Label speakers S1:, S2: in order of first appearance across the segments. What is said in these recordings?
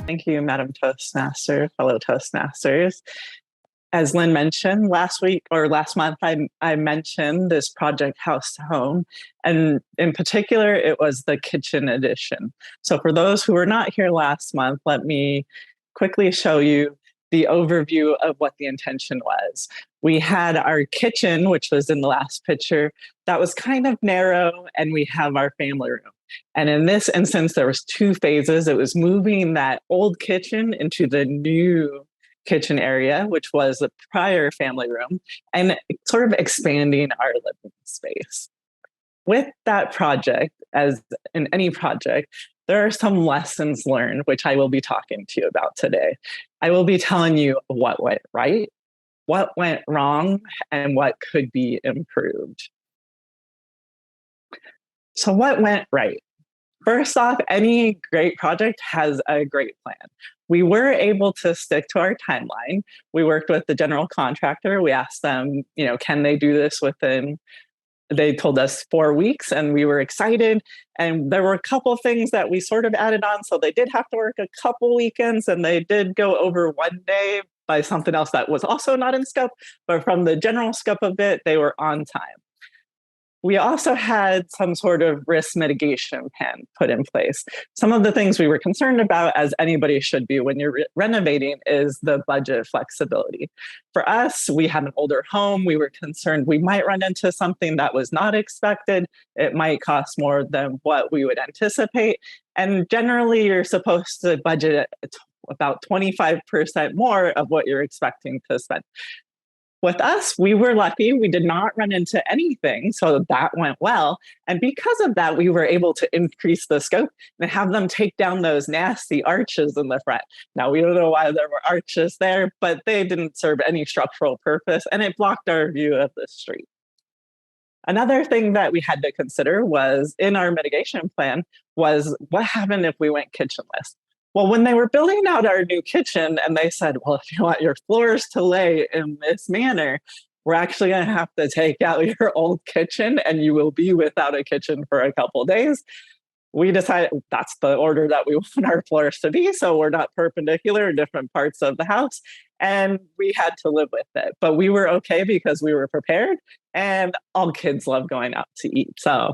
S1: Thank you, Madam Toastmaster, fellow Toastmasters. As Lynn mentioned last week or last month, I mentioned this project House to Home. And in particular, it was the kitchen edition. So for those who were not here last month, let me quickly show you the overview of what the intention was. We had our kitchen, which was in the last picture, that was kind of narrow, and we have our family room. And in this instance, there was two phases. It was moving that old kitchen into the new kitchen area, which was the prior family room, and sort of expanding our living space. With that project, as in any project, there are some lessons learned, which I will be talking to you about today. I will be telling you what went right, what went wrong, and what could be improved. So, what went right? First off, any great project has a great plan. We were able to stick to our timeline. We worked with the general contractor. We asked them, can they do this within, they told us 4 weeks, and we were excited. And there were a couple of things that we sort of added on. So they did have to work a couple weekends, and they did go over one day by something else that was also not in scope. But from the general scope of it, they were on time. We also had some sort of risk mitigation plan put in place. Some of the things we were concerned about, as anybody should be when you're renovating, is the budget flexibility. For us, we had an older home. We were concerned we might run into something that was not expected. It might cost more than what we would anticipate. And generally, you're supposed to budget about 25% more of what you're expecting to spend. With us, we were lucky. We did not run into anything, so that went well. And because of that, we were able to increase the scope and have them take down those nasty arches in the front. Now, we don't know why there were arches there, but they didn't serve any structural purpose, and it blocked our view of the street. Another thing that we had to consider was in our mitigation plan was what happened if we went kitchenless? Well, when they were building out our new kitchen and they said, well, if you want your floors to lay in this manner, we're actually going to have to take out your old kitchen and you will be without a kitchen for a couple of days. We decided that's the order that we want our floors to be. So we're not perpendicular in different parts of the house. And we had to live with it. But we were okay because we were prepared, and all kids love going out to eat. So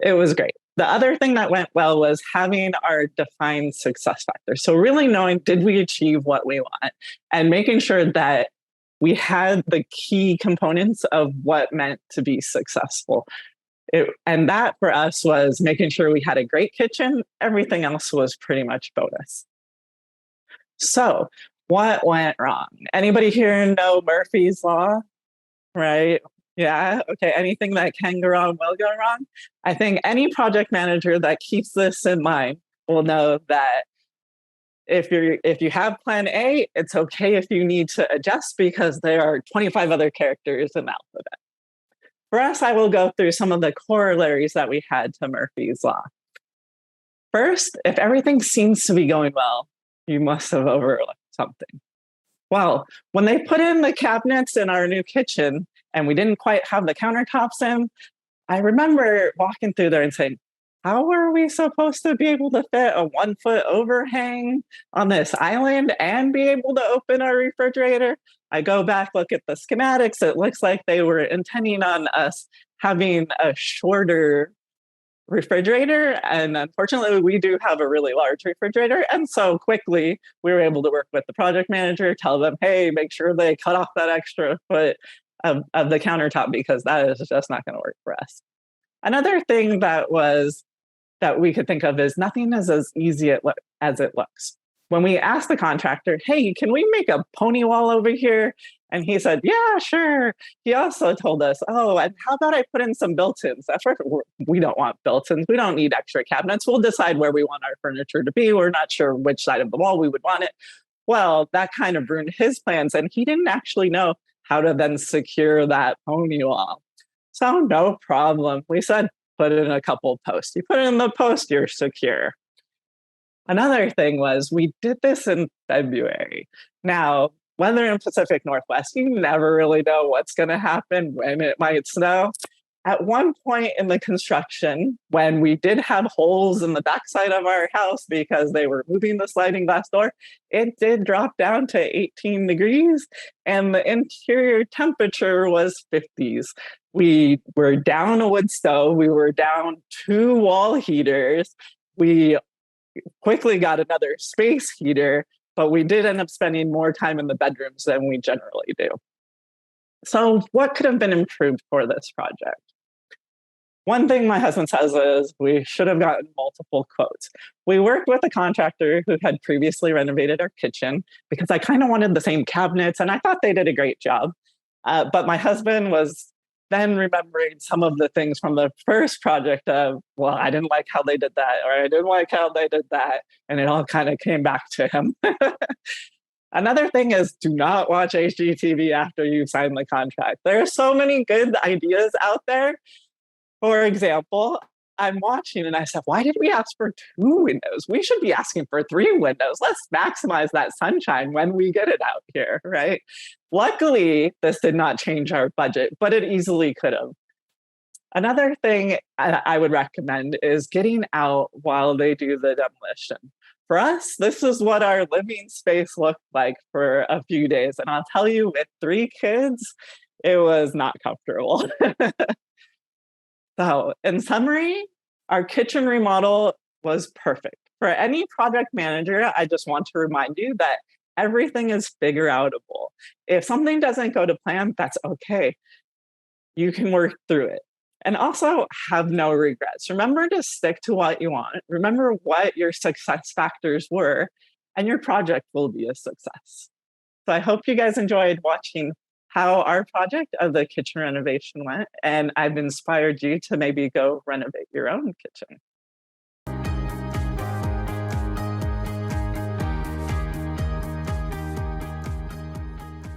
S1: it was great. The other thing that went well was having our defined success factor. So really knowing, did we achieve what we want, and making sure that we had the key components of what meant to be successful. And that for us was making sure we had a great kitchen. Everything else was pretty much bonus. So what went wrong? Anybody here know Murphy's Law? Right? Yeah. Okay. Anything that can go wrong will go wrong. I think any project manager that keeps this in mind will know that if you have plan A, it's okay if you need to adjust because there are 25 other characters in the alphabet. For us, I will go through some of the corollaries that we had to Murphy's Law. First, if everything seems to be going well, you must have overlooked something. Well, when they put in the cabinets in our new kitchen and we didn't quite have the countertops in, I remember walking through there and saying, how are we supposed to be able to fit a 1-foot overhang on this island and be able to open our refrigerator? I go back, look at the schematics. It looks like they were intending on us having a shorter refrigerator. And unfortunately, we do have a really large refrigerator. And so quickly, we were able to work with the project manager, tell them, hey, make sure they cut off that extra foot of the countertop because that is just not going to work for us. Another thing that we could think of is nothing is as easy as it looks. When we asked the contractor, hey, can we make a pony wall over here? And he said, yeah, sure. He also told us, oh, and how about I put in some built-ins? That's where we don't want built-ins. We don't need extra cabinets. We'll decide where we want our furniture to be. We're not sure which side of the wall we would want it. Well, that kind of ruined his plans. And he didn't actually know how to then secure that pony wall. So no problem. We said, put in a couple posts. You put it in the post, you're secure. Another thing was we did this in February. Now, weather in Pacific Northwest, you never really know what's going to happen, when it might snow. At one point in the construction, when we did have holes in the backside of our house because they were moving the sliding glass door, it did drop down to 18 degrees and the interior temperature was 50s. We were down a wood stove, we were down two wall heaters. We quickly got another space heater, but we did end up spending more time in the bedrooms than we generally do. So, what could have been improved for this project? One thing my husband says is we should have gotten multiple quotes. We worked with a contractor who had previously renovated our kitchen because I kind of wanted the same cabinets and I thought they did a great job. But my husband was then remembering some of the things from the first project of, well, I didn't like how they did that, or I didn't like how they did that. And it all kind of came back to him. Another thing is do not watch HGTV after you sign the contract. There are so many good ideas out there. For example, I'm watching and I said, why did we ask for two windows? We should be asking for three windows. Let's maximize that sunshine when we get it out here, right? Luckily, this did not change our budget, but it easily could have. Another thing I would recommend is getting out while they do the demolition. For us, this is what our living space looked like for a few days. And I'll tell you, with three kids, it was not comfortable. So, in summary, our kitchen remodel was perfect. For any project manager, I just want to remind you that everything is figure outable. If something doesn't go to plan, that's okay. You can work through it. And also have no regrets. Remember to stick to what you want. Remember what your success factors were, and your project will be a success. So I hope you guys enjoyed watching how our project of the kitchen renovation went, and I've inspired you to maybe go renovate your own kitchen.